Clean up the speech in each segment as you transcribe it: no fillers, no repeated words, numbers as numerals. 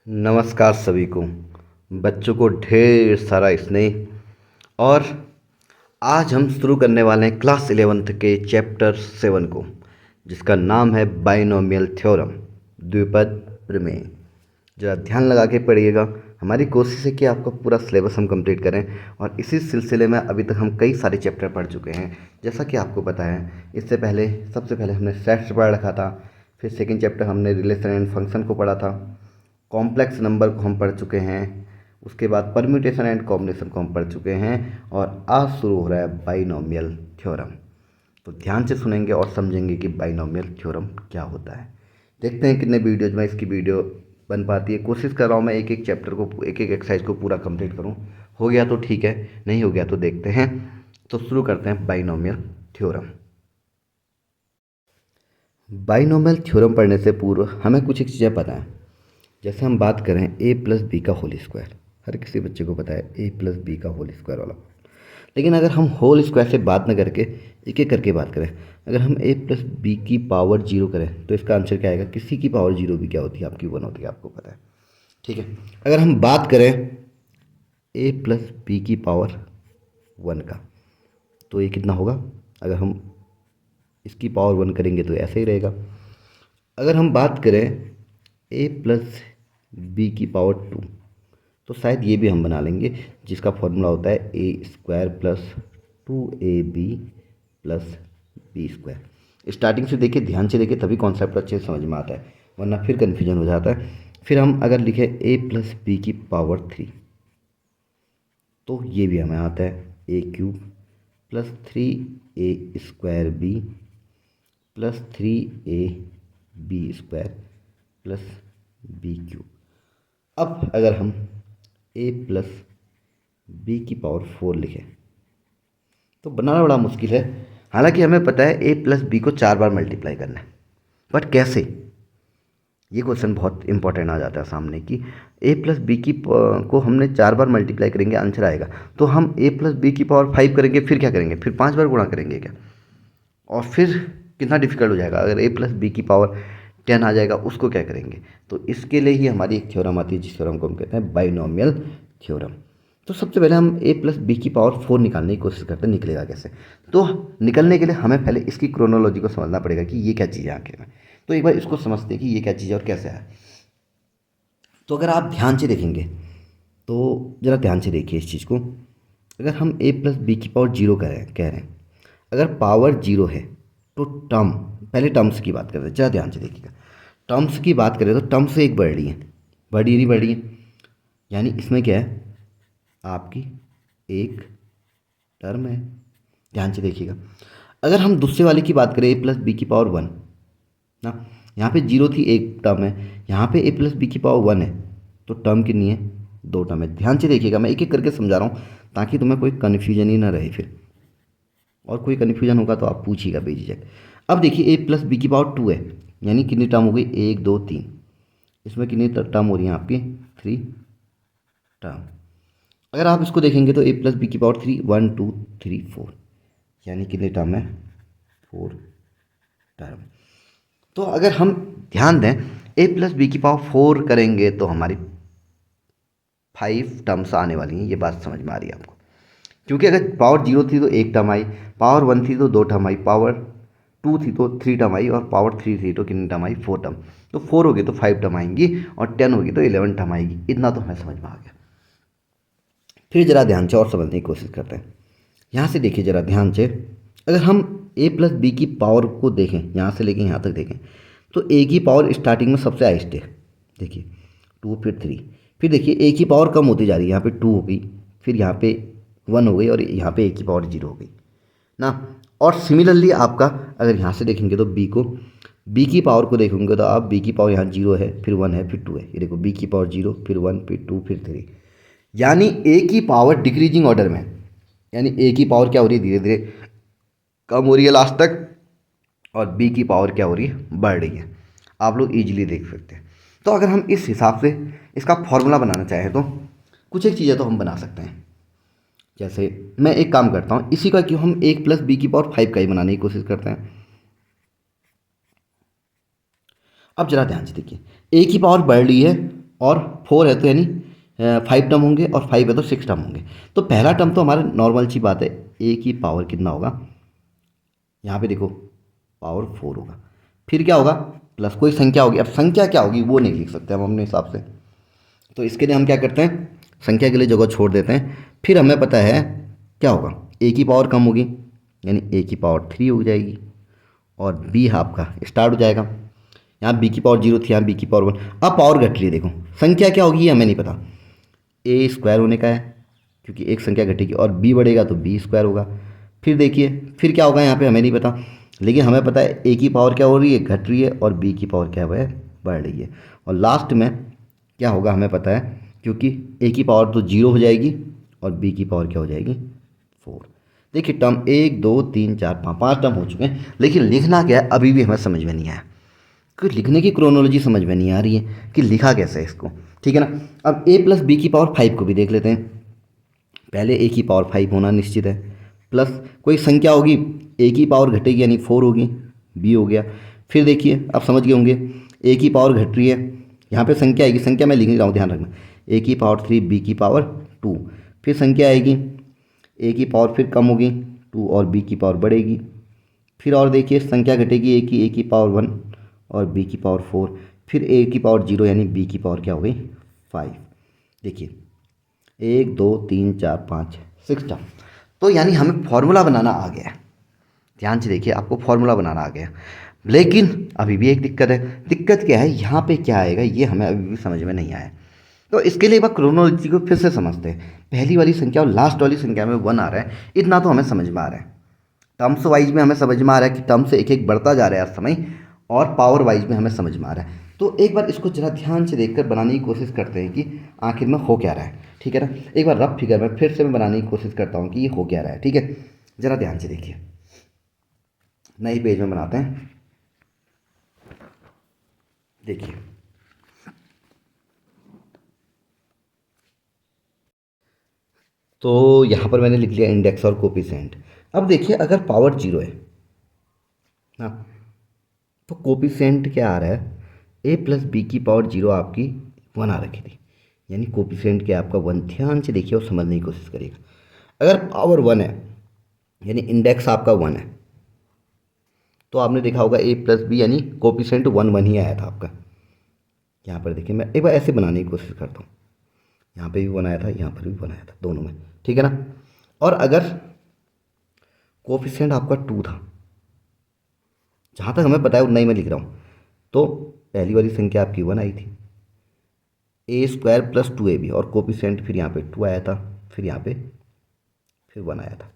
नमस्कार सभी को। बच्चों को ढेर सारा स्नेह। और आज हम शुरू करने वाले हैं क्लास 11th के चैप्टर 7 को, जिसका नाम है बाइनोमियल थ्योरम, द्विपद प्रमेय। ज़रा ध्यान लगा के पढ़िएगा। हमारी कोशिश है कि आपका पूरा सिलेबस हम कंप्लीट करें, और इसी सिलसिले में अभी तक हम कई सारे चैप्टर पढ़ चुके हैं। जैसा कि आपको पता है, इससे पहले सबसे पहले हमने सेट्स पढ़ रखा था, फिर सेकंड चैप्टर हमने रिलेशन एंड फंक्शन को पढ़ा था, कॉम्प्लेक्स नंबर को हम पढ़ चुके हैं, उसके बाद परम्यूटेशन एंड कॉम्बिनेशन को हम पढ़ चुके हैं, और आज शुरू हो रहा है बाइनोमियल थ्योरम। तो ध्यान से सुनेंगे और समझेंगे कि बाइनोमियल थ्योरम क्या होता है। देखते हैं कितने वीडियोज में इसकी वीडियो बन पाती है। कोशिश कर रहा हूँ मैं एक एक चैप्टर को, एक एक एक्सरसाइज को पूरा कंप्लीट करूँ। हो गया तो ठीक है, नहीं हो गया तो देखते हैं। तो शुरू करते हैं बाइनोमियल थ्योरम। बाइनोमियल थ्योरम पढ़ने से पूर्व हमें कुछ एक चीज़ें पता है। जैसे हम बात करें ए प्लस बी का होल स्क्वायर, हर किसी बच्चे को पता है ए प्लस बी का होल स्क्वायर वाला। लेकिन अगर हम होल स्क्वायर से बात न करके एक एक करके बात करें, अगर हम ए प्लस बी की पावर जीरो करें तो इसका आंसर क्या आएगा? किसी की पावर जीरो भी क्या होती है? आपकी वन होती है, आपको पता है। ठीक है, अगर हम बात करें ए प्लस बी की पावर वन का, तो ये कितना होगा? अगर हम इसकी पावर वन करेंगे तो ऐसे ही रहेगा। अगर हम बात करें ए प्लस बी की पावर टू, तो शायद ये भी हम बना लेंगे, जिसका फॉर्मूला होता है A square plus 2ab plus B square. Starting से देखिए, ध्यान से देखिए, तभी कॉन्सेप्ट अच्छे से समझ में आता है, वरना फिर कन्फ्यूजन हो जाता है। फिर हम अगर लिखें ए प्लस बी की पावर थ्री, तो ये भी हमें आता है A cube plus 3a² B plus 3ab square plus B cube. अब अगर हम a प्लस बी की पावर 4 लिखें तो बनाना बड़ा मुश्किल है। हालांकि हमें पता है a प्लस बी को 4 बार मल्टीप्लाई करना है, बट कैसे? ये क्वेश्चन बहुत इंपॉर्टेंट आ जाता है सामने कि a प्लस बी की को हमने 4 बार मल्टीप्लाई करेंगे, आंसर आएगा। तो हम a प्लस बी की पावर 5 करेंगे, फिर क्या करेंगे? फिर 5 बार गुणा करेंगे क्या? और फिर कितना डिफिकल्ट हो जाएगा। अगर a प्लस बी की पावर 10 आ जाएगा, उसको क्या करेंगे? तो इसके लिए ही हमारी एक थ्योरम आती है, जिस थ्योरम को हम कहते हैं बाइनोमियल थ्योरम। तो सबसे पहले हम a प्लस बी की पावर 4 निकालने की कोशिश करते हैं। निकलेगा कैसे? तो निकलने के लिए हमें पहले इसकी क्रोनोलॉजी को समझना पड़ेगा कि ये क्या चीज़ है आखिर में। तो एक बार इसको समझते हैं कि ये क्या चीज़ है और कैसे है। तो अगर आप ध्यान से देखेंगे, तो ज़रा ध्यान से देखिए इस चीज़ को। अगर हम a प्लस बी की पावर जीरो कह रहे हैं, अगर पावर जीरो है तो टर्म, पहले टर्म्स की बात करते हैं, ज़रा ध्यान से देखिएगा। टर्म्स की बात करें तो टर्म्स से एक बढ़ रही है, बढ़ी नहीं बढ़ रही है, यानी इसमें क्या है? आपकी एक टर्म है। ध्यान से देखिएगा। अगर हम दूसरे वाले की बात करें ए प्लस बी की पावर वन ना, यहाँ पे जीरो थी, एक टर्म है। यहाँ पे ए प्लस बी की पावर वन है, तो टर्म कितनी है? दो टर्म है। ध्यान से देखिएगा, मैं एक एक करके समझा रहा हूँ ताकि तुम्हें कोई कन्फ्यूजन ही ना रहे फिर, और कोई कन्फ्यूजन होगा तो आप पूछिएगा बेझिझक। अब देखिए ए प्लस बी की पावर टू है, यानी कितनी टर्म हो गई? एक दो तीन। इसमें कितनी टर्म हो रही है आपकी? Three term. अगर आप इसको देखेंगे तो ए प्लस बी की power three, one two three four, यानी कितनी टर्म है? Four term. तो अगर हम ध्यान दें, ए प्लस बी की पावर फोर करेंगे तो हमारी 5 टर्म्स आने वाली हैं। ये बात समझ में आ रही है आपको? क्योंकि अगर पावर जीरो थी तो एक टर्म आई, पावर वन थी तो दो टर्म आई, पावर टू थी तो थ्री टर्म आई, और पावर थ्री थी तो कितनी टर्म आई? Four term. तो फोर होगी तो 5 टर्म आएंगी, और 10 होगी तो 11 टर्म आएगी। इतना तो हमें समझ में आ गया। फिर ज़रा ध्यान से और समझने की कोशिश करते हैं। यहाँ से देखिए ज़रा ध्यान से, अगर हम ए प्लस बी की पावर को देखें, यहाँ से लेके यहाँ तक देखें, तो ए की पावर स्टार्टिंग में सबसे हाइस्ट है। देखिए टू, फिर थ्री, फिर देखिए ए की पावर कम होती जा रही है। यहाँ पे टू हो गई, फिर यहाँ पे वन हो गई, और यहाँ पे ए की पावर जीरो हो गई ना। और सिमिलरली आपका अगर यहाँ से देखेंगे तो बी की पावर को देखेंगे तो आप बी की पावर यहाँ जीरो है, फिर वन है, फिर टू है। ये देखो बी की पावर जीरो, फिर वन, फिर टू, फिर थ्री, यानी ए की पावर डिक्रीजिंग ऑर्डर में, यानी ए की पावर क्या हो रही है? धीरे धीरे कम हो रही है लास्ट तक, और बी की पावर क्या हो रही है? बढ़ रही है। आप लोग इजीली देख सकते हैं। तो अगर हम इस हिसाब से इसका फॉर्मूला बनाना चाहें तो कुछ एक चीज़ें तो हम बना सकते हैं। जैसे मैं एक काम करता हूँ, इसी का क्यों हम एक प्लस बी की पावर 5 का ही बनाने की कोशिश करते हैं। अब जरा ध्यान से देखिए, ए की पावर बढ़ रही है और 4 है तो यानी 5 टर्म होंगे, और 5 है तो 6 टर्म होंगे। तो पहला टर्म तो हमारा नॉर्मल सी बात है, ए की पावर कितना होगा, यहाँ पे देखो पावर 4 होगा। फिर क्या होगा, प्लस कोई संख्या होगी। अब संख्या क्या होगी वो नहीं लिख सकते हम अपने हिसाब से, तो इसके लिए हम क्या करते हैं, संख्या के लिए जगह छोड़ देते हैं। फिर हमें पता है क्या होगा, ए की पावर कम होगी यानी ए की पावर 3 हो जाएगी, और बी आपका स्टार्ट हो जाएगा। यहाँ बी की पावर 0 थी, यहाँ बी की पावर 1। अब पावर घट रही है, देखो संख्या क्या होगी ये हमें नहीं पता, ए स्क्वायर होने का है क्योंकि एक संख्या घटेगी, और बी बढ़ेगा तो बी स्क्वायर होगा। फिर देखिए फिर क्या होगा, यहाँ पे हमें नहीं पता, लेकिन हमें पता है ए की पावर क्या हो रही है, घट रही है, और बी की पावर क्या है, बढ़ रही है। और लास्ट में क्या होगा हमें पता है, क्योंकि ए की पावर तो 0 हो जाएगी और बी की पावर क्या हो जाएगी 4। देखिए टर्म 1 2 3 4 5 टर्म हो चुके हैं, लेकिन लिखना क्या है अभी भी हमें समझ में नहीं आया, क्योंकि लिखने की क्रोनोलॉजी समझ में नहीं आ रही है कि लिखा कैसे है इसको, ठीक है ना। अब ए प्लस बी की पावर 5 को भी देख लेते हैं। पहले ए की पावर 5 होना निश्चित है, प्लस कोई संख्या होगी, ए की पावर घटेगी यानी 4 होगी, बी हो गया। फिर देखिए आप समझ गए होंगे, ए की पावर घट रही है, यहाँ पे संख्या आएगी, संख्या मैं लिख नहीं रहा हूँ ध्यान रखना, ए की पावर 3 बी की पावर 2। फिर संख्या आएगी, ए की पावर फिर कम होगी 2 और बी की पावर बढ़ेगी। फिर और देखिए संख्या घटेगी, ए की पावर 1 और बी की पावर 4। फिर ए की पावर 0 यानी बी की पावर क्या हो गई 5। देखिए 1 2 3 4 5 6 टर्म, तो यानी हमें फॉर्मूला बनाना आ गया। ध्यान से देखिए आपको फॉर्मूला बनाना आ गया, लेकिन अभी भी एक दिक्कत है। दिक्कत क्या है, यहाँ पे क्या आएगा ये हमें अभी भी समझ में नहीं आया। तो इसके लिए एक बार क्रोनोलॉजी को फिर से समझते हैं। पहली वाली संख्या और लास्ट वाली संख्या में 1 आ रहा है, इतना तो हमें समझ में आ रहा है। टर्म्स वाइज में हमें समझ में आ रहा है कि टर्म से एक एक बढ़ता जा रहा है हर समय, और पावर वाइज में हमें समझ में आ रहा है। तो एक बार इसको जरा ध्यान से देखकर बनाने की कोशिश करते हैं कि आखिर में हो क्या रहा है, ठीक है ना। एक बार रफ फिगर में फिर से मैं बनाने की कोशिश करता हूँ कि ये हो क्या रहा है, ठीक है। जरा ध्यान से देखिए, नए पेज में बनाते हैं। देखिए तो यहाँ पर मैंने लिख लिया इंडेक्स और कोफिशिएंट। अब देखिए अगर पावर 0 है ना, तो कोफिशिएंट क्या आ रहा है, ए प्लस बी की पावर 0 आपकी 1 आ रखी थी, यानी कोफिशिएंट क्या आपका 1। ध्यान से देखिए और समझने की कोशिश करिएगा। अगर पावर 1 है यानी इंडेक्स आपका 1 है, तो आपने देखा होगा ए प्लस बी यानी कोफिशिएंट 1 1 ही आया था आपका। यहाँ पर देखिए मैं एक बार ऐसे बनाने की कोशिश करता हूँ, यहाँ पे भी 1 आया था, यहाँ पर भी 1 आया था, दोनों में, ठीक है ना। और अगर कोफिशिएंट आपका 2 था, जहाँ तक हमें पता है उतना ही मैं लिख रहा हूँ, तो पहली वाली संख्या आपकी 1 आई थी, ए स्क्वायर प्लस 2ab, और कोफिशिएंट फिर यहाँ पे 2 आया था, फिर यहाँ पे फिर 1 आया था,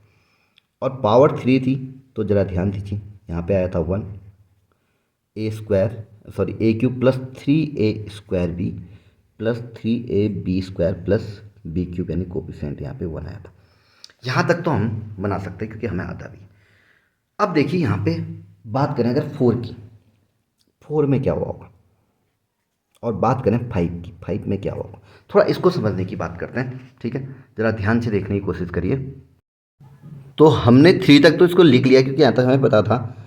और पावर 3 थी, तो ज़रा ध्यान दीजिए यहाँ पे आया था 1, A square sorry A cube plus 3a square B plus 3ab square plus B cube, यानी कोफिशिएंट यहाँ पे 1 आया था। यहाँ तक तो हम बना सकते हैं क्योंकि हमें आता भी। अब देखिए यहाँ पे बात करें अगर 4 की, 4 में क्या हुआ होगा, और बात करें 5 की, 5 में क्या हुआ होगा, थोड़ा इसको समझने की बात करते हैं, ठीक है। ज़रा ध्यान से देखने की कोशिश करिए। तो हमने 3 तक तो इसको लिख लिया क्योंकि यहाँ तक हमें पता था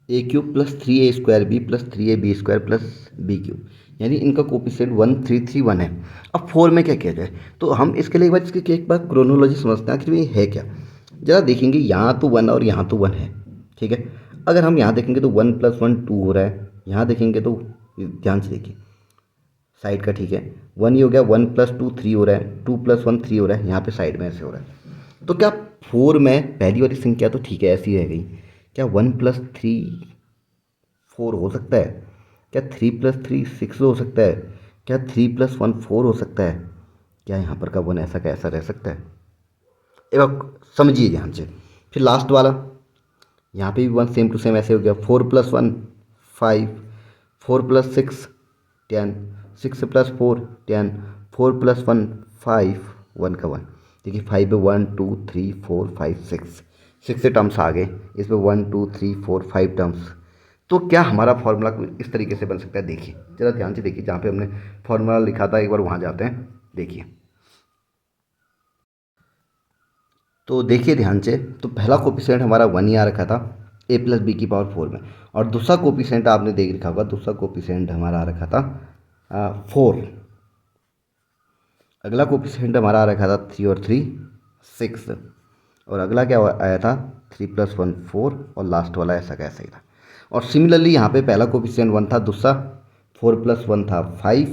A cube plus 3a square B plus 3ab square plus B cube, यानी इनका कोफिशिएंट 1 3 3 1 है। अब 4 में क्या किया जाए, तो हम इसके लिए एक बार क्रोनोलॉजी समझते हैं कि ये है क्या। जरा देखेंगे यहाँ तो 1 और यहाँ तो 1 है, ठीक है। अगर हम यहाँ देखेंगे तो 1 + 1 2 हो रहा है, यहाँ देखेंगे तो ध्यान से देखिए साइड का, ठीक है। 1 ही हो गया, 1 + 2 3 हो रहा है, 2 + 1 3 हो रहा है, यहाँ पे साइड में ऐसे हो रहा है। तो क्या 4 में पहली वाली संख्या तो ठीक है ऐसी रह गई, क्या 1 + 3 4 हो सकता है, क्या 3 + 3 6 हो सकता है, क्या 3 + 1 4 हो सकता है, क्या यहाँ पर का 1 ऐसा का ऐसा रह सकता है। एक बार समझिए ध्यान से। फिर लास्ट वाला यहाँ पे भी 1 सेम टू सेम ऐसे हो गया, 4 + 1 5, 4 + 6 10, 6 + 4 10, 4 + 1 5, 1 का 1। देखिए 5 में 1 2 3 4 5 6 से टर्म्स आ गए, इसमें 1 2 3 4 5 टर्म्स। तो क्या हमारा फॉर्मूला इस तरीके से बन सकता है, देखिए ज़रा ध्यान से देखिए, जहाँ पे हमने फॉर्मूला लिखा था एक बार वहाँ जाते हैं। देखिए तो देखिए ध्यान से, तो पहला कोफिशिएंट हमारा 1 ही आ रखा था ए प्लस बी की पावर 4 में, और दूसरा कोफिशिएंट आपने देख रखा होगा, दूसरा कोफिशिएंट हमारा आ रखा था 4, अगला कोफिशिएंट हमारा आ रखा था 3 और 3 6, और अगला क्या आया था 3 + 1 4, और लास्ट वाला ऐसा का ऐसा ही था। और सिमिलरली यहाँ पे पहला कोफिशिएंट 1 था, दूसरा 4 + 1 था 5,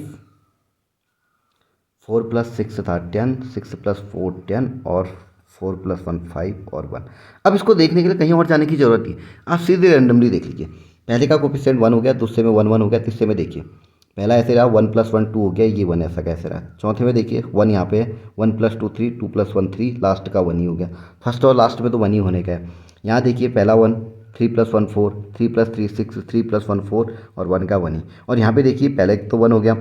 4 + 6 था 10, 6 + 4 10, और 4 + 1 5 और 1। अब इसको देखने के लिए कहीं और जाने की ज़रूरत नहीं, आप सीधे रैंडमली देख लीजिए। पहले का कोफिशिएंट 1 हो गया, दूसरे में 1 1 हो गया, तीसरे में देखिए पहला ऐसे रहा 1 + 1 2 हो गया, ये 1 ऐसा कैसे रहा। चौथे में देखिए 1 यहाँ पे है, 1 + 2 3, 2 + 1 3, लास्ट का 1 ही हो गया। फर्स्ट और लास्ट में तो 1 ही होने का है। यहाँ देखिए पहला 1, 3 + 1 4, 3 + 3 6, 3 + 1 4, और 1 का 1 ही। और यहाँ पे देखिए पहले तो 1 हो गया,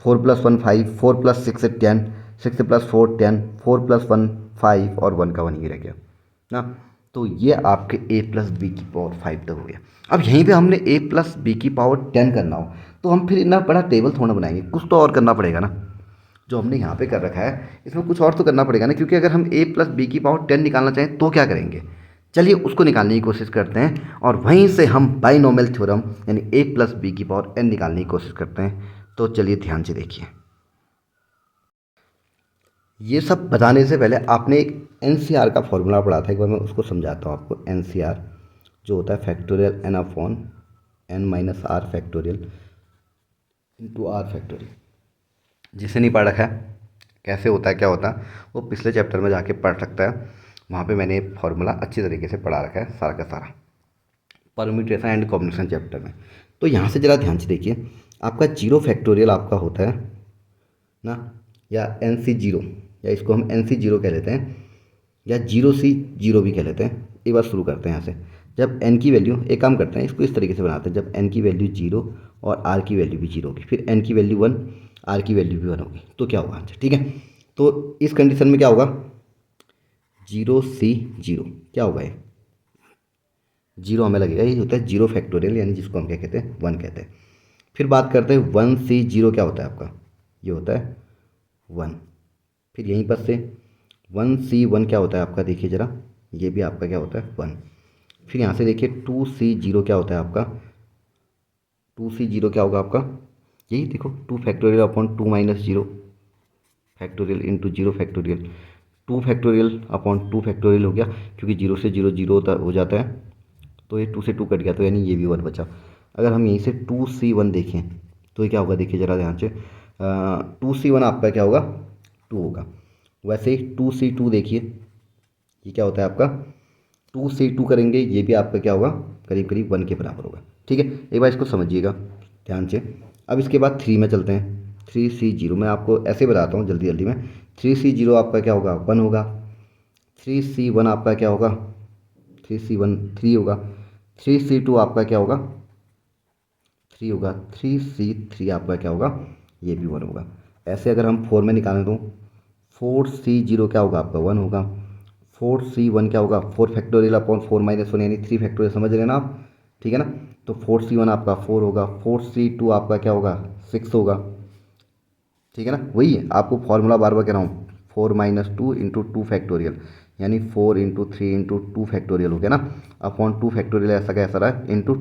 4 + 1 5, 4 + 6 10, 6 + 4 10, 4 + 1 5, और 1 का 1 ही रह गया ना। तो ये आपके a+b⁵ तक हो गया। अब यहीं पे हमने a+b⁵ करना हो तो हम फिर इतना बड़ा टेबल थोड़ा बनाएंगे, कुछ तो और करना पड़ेगा ना। जो हमने यहाँ पे कर रखा है इसमें कुछ और तो करना पड़ेगा ना, क्योंकि अगर हम a+b⁵ निकालना चाहें तो क्या करेंगे। चलिए उसको निकालने की कोशिश करते हैं, और वहीं से हम बाइनोमियल थ्योरम यानी a+b⁵n निकालने की कोशिश करते हैं। तो चलिए ध्यान से देखिए। ये सब बताने से पहले आपने एक NCR का फॉर्मूला पढ़ा था, एक बार मैं उसको समझाता हूँ आपको। NCR जो होता है फैक्टोरियल n/n-r × r। जिसे नहीं पढ़ रखा है कैसे होता है क्या होता है वो पिछले चैप्टर में जाके पढ़ सकता है, वहाँ पे मैंने फॉर्मूला अच्छी तरीके से पढ़ा रखा है सारा का सारा, परम्यूटेशन एंड कॉम्बिनेशन चैप्टर में। तो यहाँ से ज़रा ध्यान से देखिए, आपका 0 आपका होता है ना, या NC0, या इसको हम NC0 कह लेते हैं, या 0C0 भी कह लेते हैं। एक बार शुरू करते हैं यहाँ से। जब n की वैल्यू, एक काम करते हैं इसको इस तरीके से बनाते हैं, जब n की वैल्यू 0 और r की वैल्यू भी 0 होगी, फिर n की वैल्यू 1, r की वैल्यू भी 1 होगी, तो क्या होगा आंसर। ठीक है, तो इस कंडीशन में क्या होगा 0C0 क्या होगा, ये 0 हमें लगेगा, ये होता है 0 यानी जिसको हम क्या कहते हैं 1 कहते हैं। फिर बात करते हैं 1C0 क्या होता है आपका, ये होता है 1। फिर यहीं पर से 1C1 क्या होता है आपका, देखिए ज़रा, ये भी आपका क्या होता है 1। फिर यहाँ से देखिए 2C0 क्या होता है आपका, 2C0 क्या होगा आपका, यही देखो 2 × 2 - 0 फैक्टोरियल इंटू 0 फैक्टोरियल, 2 × 2 हो गया, क्योंकि 0 से 0 0 हो जाता है, तो ये 2 से 2 कट गया, तो यानी ये भी 1 बचा। अगर हम यहीं से 2C1 देखें तो ये क्या होगा, देखिए ज़रा ध्यान से, 2C1 आपका क्या होगा 2 होगा। वैसे ही 2C2 देखिए, ये क्या होता है आपका 2C2 करेंगे, ये भी आपका क्या होगा करीब करीब 1 के बराबर होगा। ठीक है, एक बार इसको समझिएगा ध्यान से। अब इसके बाद 3 में चलते हैं, 3C0 मैं आपको ऐसे बताता हूँ जल्दी जल्दी में। 3C0 आपका क्या होगा 1 होगा, 3C1 आपका क्या होगा 3C1 3 होगा, 3C2 आपका क्या होगा 3 होगा, 3C3 आपका क्या होगा ये भी 1 होगा। ऐसे अगर हम 4 में निकालें तो 4C0 क्या होगा आपका 1 होगा, 4C1 क्या होगा 4 × 4 - 1 यानी 3 फैक्टोरियल, समझ रहे हैं ना आप। ठीक है ना, तो 4C1 आपका 4 होगा, 4C2 आपका क्या होगा 6 होगा। ठीक है ना, वही है आपको फॉर्मूला बार बार कह रहा हूँ, 4 - 2 × 2 फैक्टोरियल, यानी 4 × 3 × 2 फैक्टोरियल हो गया ना, अपॉन 2 फैक्टोरियल ऐसा का ऐसा रहा इंटू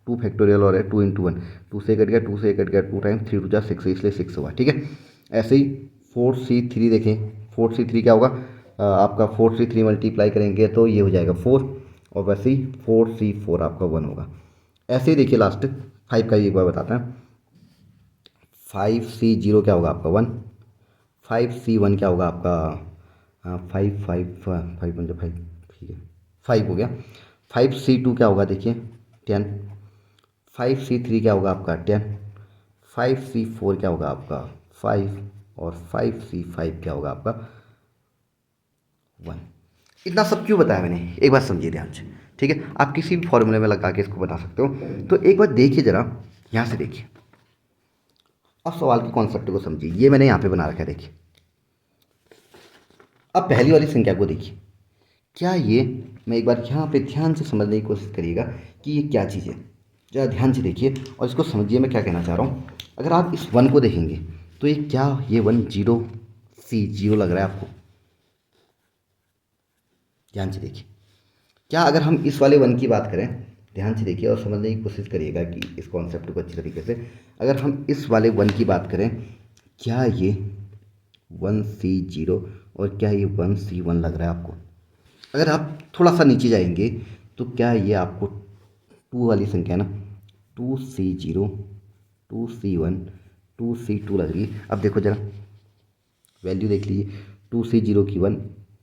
2 फैक्टोरियल और है 2 × 1, 2 से कट गया 2 से कट गया 2 टाइम 3 × 2 = 6, इसलिए 6 हुआ। ठीक है, ऐसे ही 4C3 देखें, 4C3 क्या होगा आपका 4C3 मल्टीप्लाई करेंगे तो ये हो जाएगा 4, और वैसे ही 4C4 आपका 1 होगा। ऐसे ही देखिए लास्ट 5 का एक बार बताते हैं, 5C0 क्या होगा आपका 1, 5C1 क्या होगा आपका 5 5 5 5 5, ठीक है 5 हो गया। 5C2 क्या होगा देखिए 10, 5C3 क्या होगा आपका 10, 5C4 क्या होगा आपका 5, और 5C5 क्या होगा आपका 1। इतना सब क्यों बताया मैंने, एक बार समझिए ध्यान से। ठीक है, आप किसी भी फॉर्मूले में लगा के इसको बता सकते हो। तो एक बार देखिए ज़रा, यहाँ से देखिए, अब सवाल के कॉन्सेप्ट को समझिए। ये मैंने यहाँ पे बना रखा है देखिए। अब पहली वाली संख्या को देखिए, क्या ये, मैं एक बार यहाँ पे ध्यान से समझने की कोशिश करिएगा कि ये क्या चीज़ है। ज़रा ध्यान से देखिए और इसको समझिए मैं क्या कहना चाह रहा हूँ। अगर आप इस 1 को देखेंगे तो ये क्या, ये 1 0C0 लग रहा है आपको। ध्यान से देखिए, क्या अगर हम इस वाले 1 की बात करें, ध्यान से देखिए और समझने की कोशिश करिएगा कि इस कॉन्सेप्ट को अच्छी तरीके से। अगर हम इस वाले 1 की बात करें, क्या ये 1C0 और क्या ये 1C1 लग रहा है आपको? अगर आप थोड़ा सा नीचे जाएंगे तो क्या ये आपको 2 वाली संख्या ना 2C0, 2C1, 2C2 लग रही है? अब देखो जरा वैल्यू देख लीजिए, 2C0 की 1,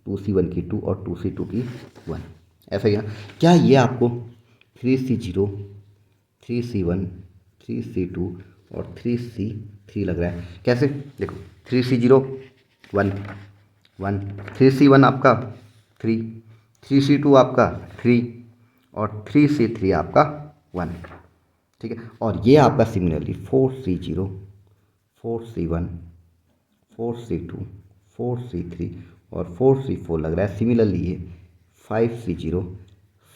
2C1 की 2 और 2C2 की 1, ऐसा ही है ना? क्या ये आपको 3C0, 3C1, 3C2 और 3C3 लग रहा है? कैसे? देखो 3C0 1 1, 3C1 आपका 3, 3C2 आपका 3 और 3C3 आपका 1, ठीक है। और ये आपका similarly 4C0, 4C1, 4C2, 4C3 और 4C4 लग रहा है। सिमिलरली ये 5C0,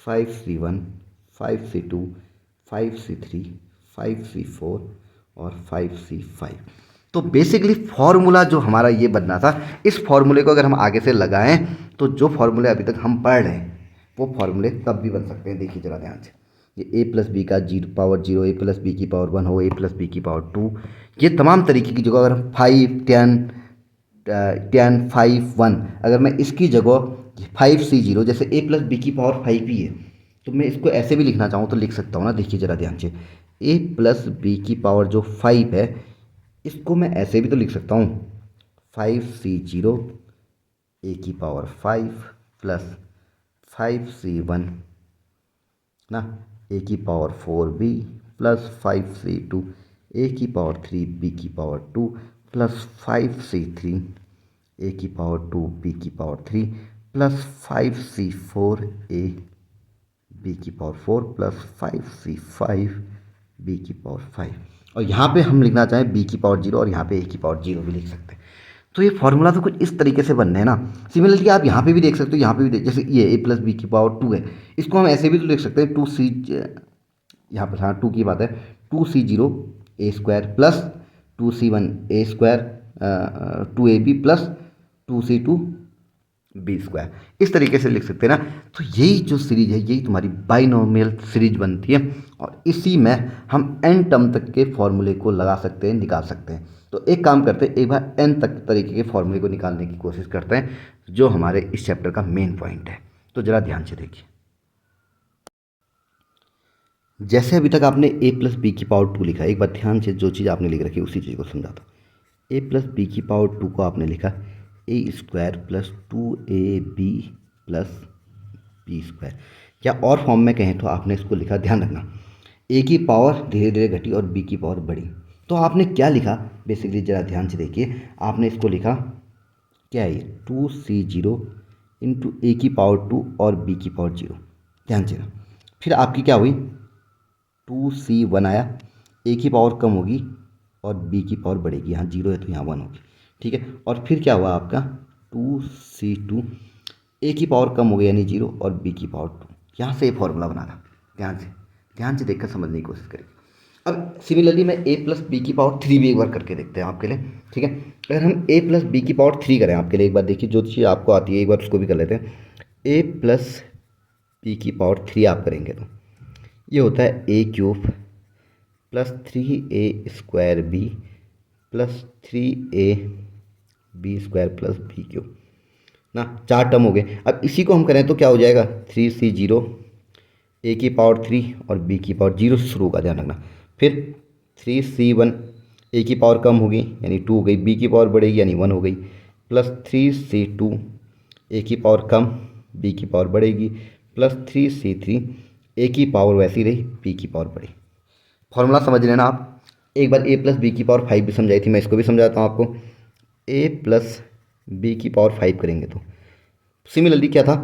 5C1, 5C2, 5C3, 5C4 और 5C5। तो बेसिकली फॉर्मूला जो हमारा ये बनना था, इस फॉर्मूले को अगर हम आगे से लगाएं तो जो फॉर्मूले अभी तक हम पढ़ रहे हैं वो फॉर्मूले तब भी बन सकते हैं। देखिए जरा ध्यान से, ये a प्लस बी का पावर 0, a प्लस बी की पावर 1 हो, a प्लस बी की पावर 2, ये तमाम तरीके की जगह अगर हम 5, 10, 10, 5, 1, अगर मैं इसकी जगह 5C0, जैसे a प्लस बी की पावर 5 ही है तो मैं इसको ऐसे भी लिखना चाहूँ तो लिख सकता हूँ ना। देखिए ज़रा ध्यान से, a प्लस बी की पावर जो 5 है इसको मैं ऐसे भी तो लिख सकता हूँ 5C0 a की पावर 5 प्लस 5C1 ना a की power 4b plus 5C2 a की पावर 3b की पावर 2 प्लस 5C3 a की पावर 2 b की power 3 plus 5C4 a b की पावर 4 प्लस 5C5 b की पावर 5। और यहाँ पे हम लिखना चाहें b की पावर 0 और यहाँ पे a की पावर 0 भी लिख सकते हैं। तो ये फॉर्मूला तो कुछ इस तरीके से बनने हैं ना। सिमिलरली आप यहाँ पे भी देख सकते हो, यहाँ पे भी जैसे ये a प्लस बी की पावर 2 है, इसको हम ऐसे भी तो लिख सकते हैं 2C, यहाँ पर हाँ 2 की बात है, 2C0 a square plus 2C1 a square 2ab plus 2C2 B square, इस तरीके से लिख सकते हैं ना। तो यही जो सीरीज है यही तुम्हारी बाइनोमियल सीरीज बनती है और इसी में हम n टर्म तक के फॉर्मूले को लगा सकते हैं, निकाल सकते हैं। तो एक काम करते हैं, एक बार n तक तरीके के फॉर्मूले को निकालने की कोशिश करते हैं जो हमारे इस चैप्टर का मेन पॉइंट है। तो ज़रा ध्यान से देखिए, जैसे अभी तक आपने a प्लस बी की पावर 2 लिखा, एक बार ध्यान से जो चीज़ आपने लिख रखी उसी चीज़ को समझाता हूँ। a प्लस बी की पावर 2 को आपने लिखा a square plus 2ab plus B square, या और फॉर्म में कहें तो आपने इसको लिखा, ध्यान रखना, a की पावर धीरे धीरे घटी और b की पावर बढ़ी। तो आपने क्या लिखा बेसिकली, ज़रा ध्यान से देखिए, आपने इसको लिखा क्या है, 2C0 इंटू ए की पावर 2 और b की पावर 0। ध्यान से ना, फिर आपकी क्या हुई, 2C1 आया, ए की पावर कम होगी और बी की पावर बढ़ेगी, यहाँ 0 है तो यहाँ 1 होगी, ठीक है। और फिर क्या हुआ आपका 2C2, ए की पावर कम हो गई यानी 0 और बी की पावर 2, यहाँ से ये फॉर्मूला बना था। ध्यान से देखकर समझने की कोशिश करें। अब सिमिलरली मैं a प्लस बी की पावर 3 भी एक बार करके देखते हैं आपके लिए, ठीक है। अगर हम a प्लस बी की पावर 3 करें आपके लिए, एक बार देखिए जो चीज़ आपको आती है एक बार उसको भी कर लेते हैं। a प्लस बी की पावर 3 आप करेंगे तो ये होता है a cube plus 3a square B plus 3a B square plus B cube ना, 4 टर्म हो गए। अब इसी को हम करें तो क्या हो जाएगा, 3C0 a की पावर 3 और b की पावर 0 से शुरू होगा, ध्यान रखना। फिर 3C1 a की पावर कम होगी यानी 2 हो गई, b की पावर बढ़ेगी यानी 1 हो गई, प्लस 3C2 a की पावर कम b की पावर बढ़ेगी, प्लस 3C3 a की पावर वैसी रही b की पावर बढ़ी। फॉर्मूला समझ लेना आप। एक बार a प्लस बी की पावर 5 भी समझाई थी, मैं इसको भी समझाता हूँ आपको। a प्लस बी की पावर 5 करेंगे तो सिमिलरली क्या था,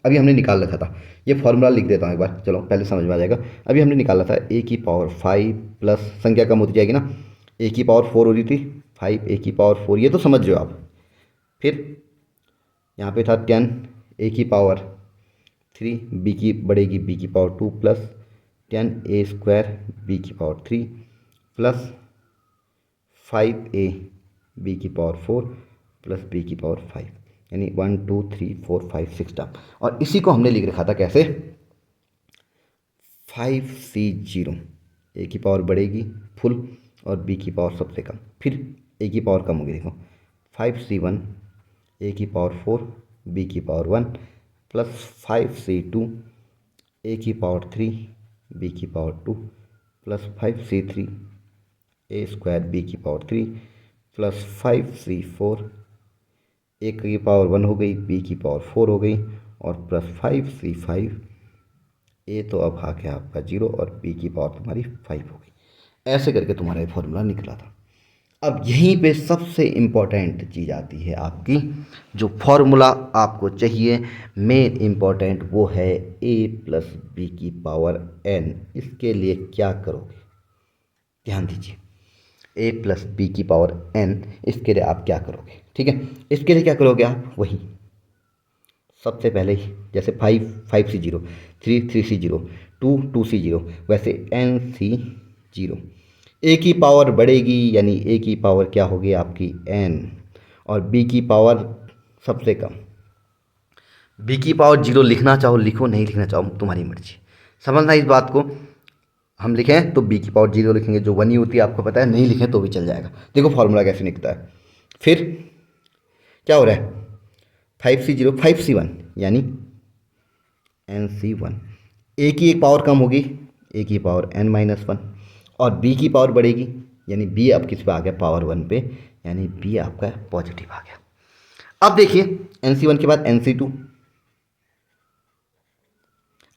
अभी हमने निकाल रखा था, ये फॉर्मूला लिख देता हूँ एक बार, चलो पहले समझ में आ जाएगा। अभी हमने निकाला था a की पावर 5 प्लस संख्या कम होती जाएगी ना, a की पावर 4 हो रही थी, 5 a की पावर 4, ये तो समझ रहे हो आप। फिर यहाँ पे था 10 a की पावर 3, b की बढ़ेगी b की power 2 plus 10a square b की पावर 3 प्लस 5a b की पावर 4 प्लस b की पावर 5, यानी 1 2 3 4 5 6 टर्म। और इसी को हमने लिख रखा था कैसे, 5C0 ए की पावर बढ़ेगी फुल और बी की पावर सबसे कम, फिर ए की पावर कम होगी, देखो 5c1 ए की पावर 4 बी की पावर 1 प्लस 5c2 ए की पावर 3 बी की पावर 2 प्लस 5c3 ए स्क्वायर बी की पावर 3 प्लस 5c4 ए की पावर 1 हो गई, बी की पावर 4 हो गई, और प्लस 5c5 ए तो अब आ गया आपका 0 और बी की पावर तुम्हारी 5 हो गई। ऐसे करके तुम्हारा ये फॉर्मूला निकला था। अब यहीं पे सबसे इम्पॉर्टेंट चीज़ आती है आपकी, जो फॉर्मूला आपको चाहिए मेन इम्पॉर्टेंट, वो है ए प्लस बी की पावर एन। इसके लिए क्या करोगे, ध्यान दीजिए, ए प्लस बी की पावर एन, इसके लिए आप क्या करोगे, ठीक है। इसके लिए क्या करोगे आप, वही सबसे पहले ही जैसे 5 5c0, 3 3c0, 2 2c0, वैसे n c0। ए की पावर बढ़ेगी यानी ए की पावर क्या होगी आपकी n, और बी की पावर सबसे कम। बी की पावर 0 लिखना चाहो लिखो, नहीं लिखना चाहो तुम्हारी मर्जी। समझना इस बात को, हम लिखें तो बी की पावर 0 लिखेंगे, जो 1 ही होती है आपको पता है, नहीं लिखें तो भी चल जाएगा। देखो फॉर्मूला कैसे निकलता है। फिर क्या हो रहा है, 5c0 5c1 यानी nc1। ए की एक पावर कम होगी, ए की पावर n-1, और बी की पावर बढ़ेगी यानी बी अब किस पे आ गया, पावर 1 पे, यानी बी आपका पॉजिटिव आ गया। अब देखिए nc1 के बाद nc2,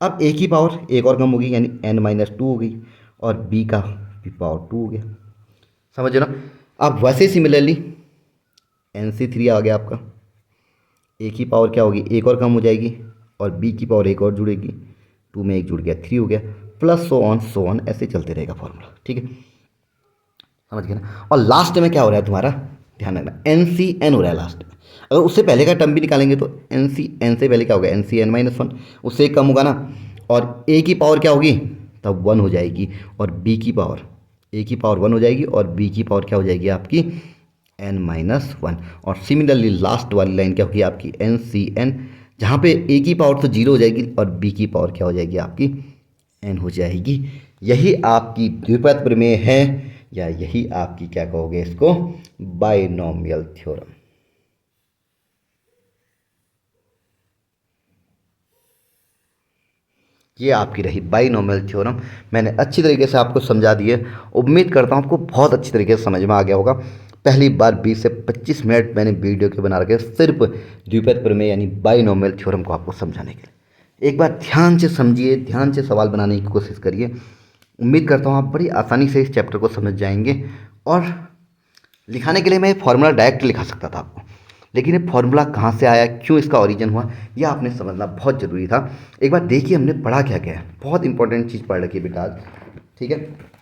अब ए की पावर एक और कम होगी यानी n-2 हो गई, और बी का भी पावर 2 हो गया, समझ ना। अब वैसे सिमिलरली nc3 आ गया आपका, ए की पावर क्या होगी, एक और कम हो जाएगी, और बी की पावर एक और जुड़ेगी, 2 में 1 जुड़ गया 3 हो गया, प्लस सो ऑन ऐसे चलते रहेगा फॉर्मूला, ठीक है, समझ गए ना। और लास्ट में क्या हो रहा है तुम्हारा, ध्यान रखना, NCN हो रहा है लास्ट में। अगर उससे पहले का टर्म भी निकालेंगे तो NCN से पहले क्या होगा, NCN-1, उससे एक कम होगा ना, और ए की पावर क्या होगी तब 1 हो जाएगी, और बी की पावर, ए की पावर 1 हो जाएगी, और बी की पावर क्या हो जाएगी आपकी n-1। और सिमिलरली लास्ट वाली लाइन क्या होगी आपकी NCN, जहाँ पे ए की पावर तो 0 हो जाएगी और बी की पावर क्या हो जाएगी आपकी n हो जाएगी। यही आपकी द्विपद प्रमेय है, या यही आपकी क्या कहोगे इसको, बाइनोमियल थ्योरम। ये आपकी रही बाइनोमियल थ्योरम। मैंने अच्छी तरीके से आपको समझा दिए, उम्मीद करता हूँ आपको बहुत अच्छी तरीके से समझ में आ गया होगा। पहली बार 20 से 25 मिनट मैंने वीडियो के बना रखे सिर्फ द्विपद प्रमेय यानी बाइनोमियल थ्योरम को आपको समझाने के लिए। एक बार ध्यान से समझिए, ध्यान से सवाल बनाने की कोशिश करिए। उम्मीद करता हूँ आप बड़ी आसानी से इस चैप्टर को समझ जाएंगे। और लिखाने के लिए मैं फॉर्मूला डायरेक्ट लिखा सकता था आपको, लेकिन ये फॉर्मूला कहाँ से आया, क्यों इसका ओरिजिन हुआ, यह आपने समझना बहुत ज़रूरी था। एक बार देखिए हमने पढ़ा क्या क्या है, बहुत इंपॉर्टेंट चीज़ पढ़ रखी है बेटा आज, ठीक है।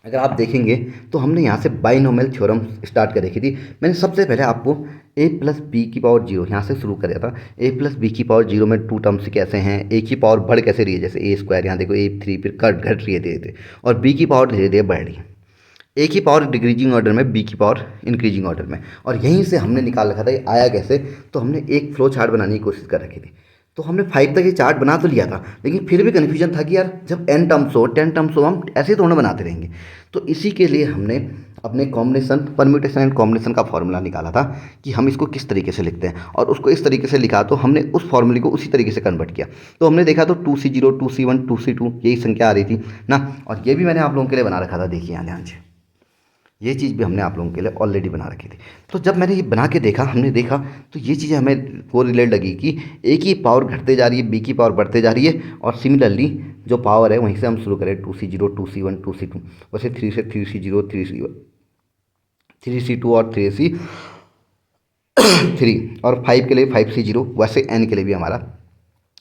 अगर आप देखेंगे तो हमने यहाँ से बाइनोमियल थ्योरम स्टार्ट कर रखी थी। मैंने सबसे पहले आपको a प्लस बी की पावर 0 यहाँ से शुरू कर दिया था। a प्लस बी की पावर 0 में 2 टर्म्स कैसे हैं, a की पावर बढ़ कैसे रही है, जैसे a स्क्वायर, यहाँ देखो a3 फिर घट रही है धीरे धीरे, और b की पावर धीरे धीरे बढ़ रही है। a की पावर डिक्रीजिंग ऑर्डर में, b की पावर इंक्रीजिंग ऑर्डर में, और यहीं से हमने निकाल रखा था ये आया कैसे। तो हमने एक फ्लो चार्ट बनाने की कोशिश कर रखी थी। तो हमने 5 तक ये चार्ट बना तो लिया था, लेकिन फिर भी कन्फ्यूजन था कि यार जब n टर्म्स हो 10 टर्म्स हो हम ऐसे थोड़ा बनाते रहेंगे। तो इसी के लिए हमने अपने कॉम्बिनेशन, परम्यूटेशन एंड कॉम्बिनेशन का फॉर्मूला निकाला था कि हम इसको किस तरीके से लिखते हैं, और उसको इस तरीके से लिखा तो हमने उस फॉर्मूले को उसी तरीके से कन्वर्ट किया। तो हमने देखा तो 2c0 2c1 2c2 यही संख्या आ रही थी ना। और ये भी मैंने आप लोगों के लिए बना रखा था, देखिए यहाँ ध्यान से, ये चीज़ भी हमने आप लोगों के लिए ऑलरेडी बना रखी थी। तो जब मैंने ये बना के देखा, हमने देखा तो ये चीज़ें हमें को रिलेट लगी कि ए की पावर घटते जा रही है, बी की पावर बढ़ते जा रही है, और सिमिलरली जो पावर है वहीं से हम शुरू करें 2c0 2c1 2c2, वैसे 3 से 3c0 3c2 और 3 और 5 के लिए 5c0, वैसे n के लिए भी हमारा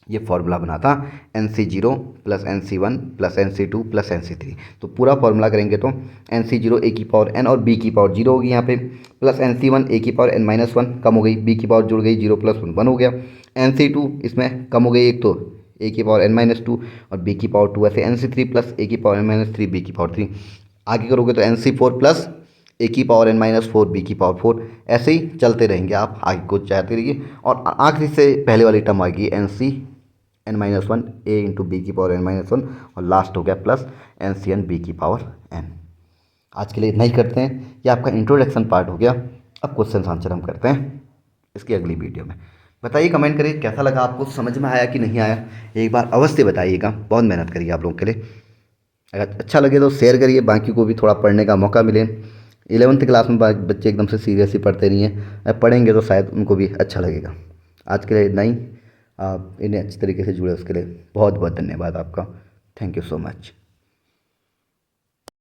ये फॉर्मूला बना था nc0 plus nc1 plus nc2 plus nc3। तो पूरा फॉर्मूला करेंगे तो nc0 a की पावर n और b की पावर 0 होगी यहाँ पे, प्लस nc1 a की पावर n-1 कम हो गई, b की पावर जुड़ गई 0 प्लस 1 हो गया, nc2 इसमें कम हो गई एक, तो a की पावर n-2 और b की पावर 2, ऐसे nc3 प्लस a की पावर n-3 b की पावर 3। आगे करोगे तो nc4 प्लस a की पावर n-4 b की पावर 4, ऐसे ही चलते रहेंगे आप, आगे को चाहते रहिए। और आखिरी से पहले वाली टर्म आएगी n-1 a इंटू बी की पावर n-1, और लास्ट हो गया प्लस NCN b की पावर n। आज के लिए इतना ही करते हैं, ये आपका इंट्रोडक्शन पार्ट हो गया। अब क्वेश्चन आंसर हम करते हैं इसकी अगली वीडियो में। बताइए, कमेंट करिए कैसा लगा आपको, समझ में आया कि नहीं आया, एक बार अवश्य बताइएगा। बहुत मेहनत करिए आप लोगों के लिए। अगर अच्छा लगे तो शेयर करिए, बाकी को भी थोड़ा पढ़ने का मौका मिले। 11th क्लास में बच्चे एकदम से सीरियस ही पढ़ते नहीं हैं, पढ़ेंगे तो शायद उनको भी अच्छा लगेगा। आज के लिए इतना ही। आप इन्हें अच्छी तरीके से जुड़े उसके लिए बहुत बहुत धन्यवाद आपका। Thank you so much.